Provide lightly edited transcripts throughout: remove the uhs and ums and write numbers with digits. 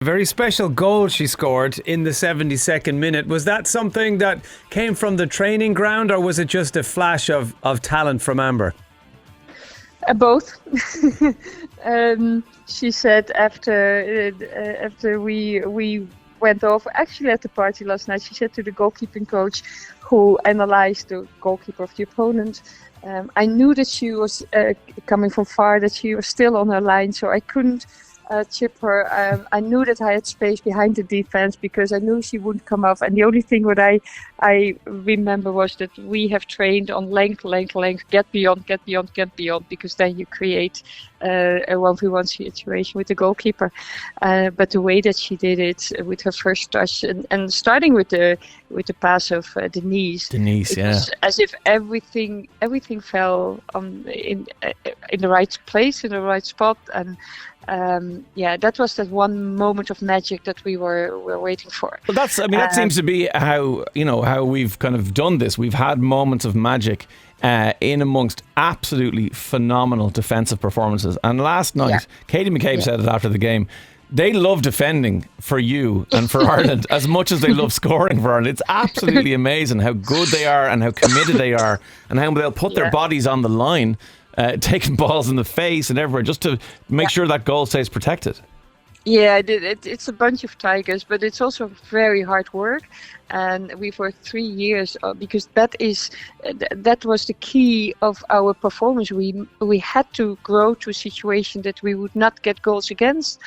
A very special goal she scored in the 72nd minute. Was that something that came from the training ground, or was it just a flash of talent from Amber? Both. She said after we went off, actually at the party last night, she said to the goalkeeping coach who analyzed the goalkeeper of the opponent, I knew that she was coming from far, that she was still on her line, so I couldn't chip her. I knew that I had space behind the defense because I knew she wouldn't come off. And the only thing what I remember was that we have trained on length, get beyond, because then you create a 1v1 situation with the goalkeeper. But the way that she did it with her first touch and starting with the pass of Denise, it was as if everything fell in the right place, in the right spot, and that was that one moment of magic that we were waiting for. Well, that seems to be how we've kind of done this. We've had moments of magic in amongst absolutely phenomenal defensive performances. And last night, Katie McCabe said it after the game. They love defending for you and for Ireland as much as they love scoring for Ireland. It's absolutely amazing how good they are and how committed they are and how they'll put their bodies on the line, taking balls in the face and everywhere just to make sure that goal stays protected. Yeah, it's a bunch of tigers, but it's also very hard work. And we've worked 3 years because that was the key of our performance. We had to grow to a situation that we would not get goals against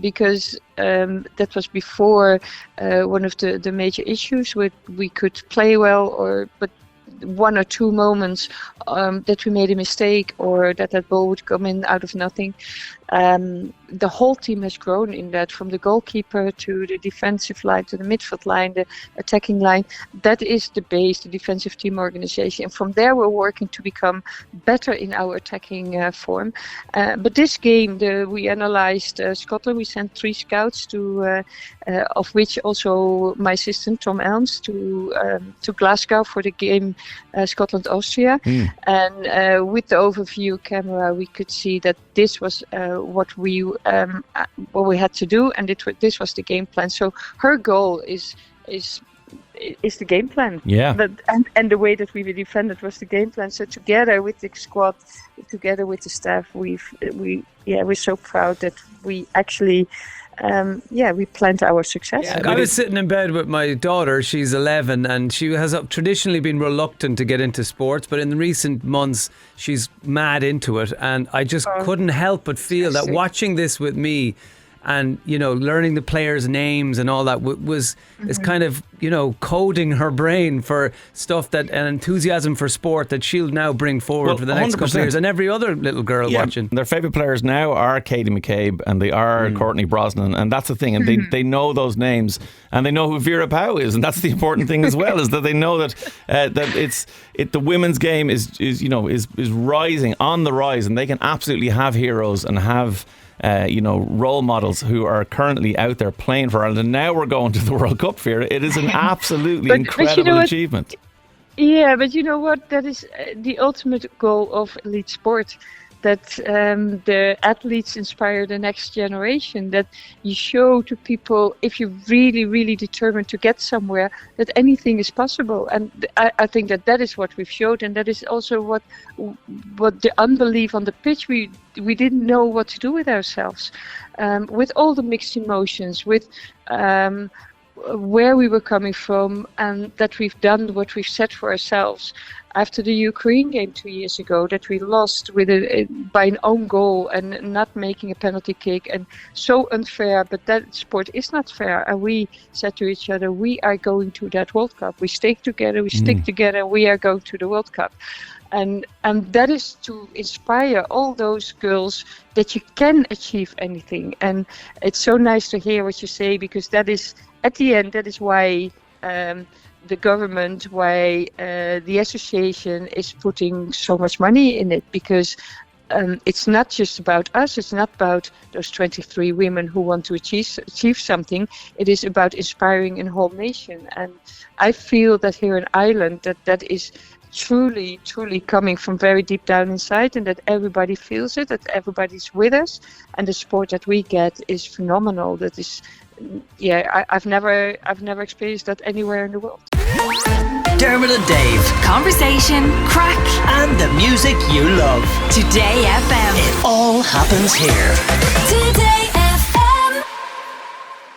because that was before one of the major issues where we could play well, but one or two moments that we made a mistake or that ball would come in out of nothing. The whole team has grown in that, from the goalkeeper to the defensive line to the midfield line, the attacking line. That is the base, the defensive team organization. And from there we're working to become better in our attacking form. But this game, we analyzed Scotland. We sent 3 scouts to, of which also my assistant Tom Elms to Glasgow for the game Scotland-Austria. And with the overview camera, we could see that this was what we had to do, and this was the game plan. So her goal is the game plan. Yeah. And the way that we defended was the game plan. So together with the squad, together with the staff, we're so proud that we actually we planned our success. Yeah, I was sitting in bed with my daughter. She's 11 and she has traditionally been reluctant to get into sports, but in the recent months she's mad into it, and I just couldn't help but feel that watching this with me and learning the players' names and all that is kind of coding her brain for stuff that an enthusiasm for sport that she'll now bring forward for the next 100%. Couple of years, and every other little girl watching. Their favourite players now are Katie McCabe and they are Courtney Brosnan, and that's the thing, and they know those names and they know who Vera Pauw is, and that's the important thing as well, is that they know that the women's game is rising, on the rise, and they can absolutely have heroes and have role models who are currently out there playing for Ireland. And now we're going to the World Cup, Vera. It is an absolutely incredible achievement. Yeah, but you know what? That is the ultimate goal of elite sport. That the athletes inspire the next generation, that you show to people, if you're really, really determined to get somewhere, that anything is possible. And I think that is what we've showed, and that is also what the unbelief on the pitch, we didn't know what to do with ourselves, with all the mixed emotions, with where we were coming from, and that we've done what we've set for ourselves. After the Ukraine game 2 years ago, that we lost by an own goal and not making a penalty kick, and so unfair, but that sport is not fair. And we said to each other, we are going to that World Cup. We stay together, we stick together, we are going to the World Cup. And that is to inspire all those girls that you can achieve anything. And it's so nice to hear what you say, because that is, at the end, that is why the government, why the association is putting so much money in it, because it's not just about us, it's not about those 23 women who want to achieve something, it is about inspiring a whole nation. And I feel that here in Ireland that is truly coming from very deep down inside, and that everybody feels it, that everybody's with us, and the support that we get is phenomenal. That is, I've never experienced that anywhere in the world. Dermot and Dave. Conversation, crack, And the music you love. Today FM. It all happens here. Today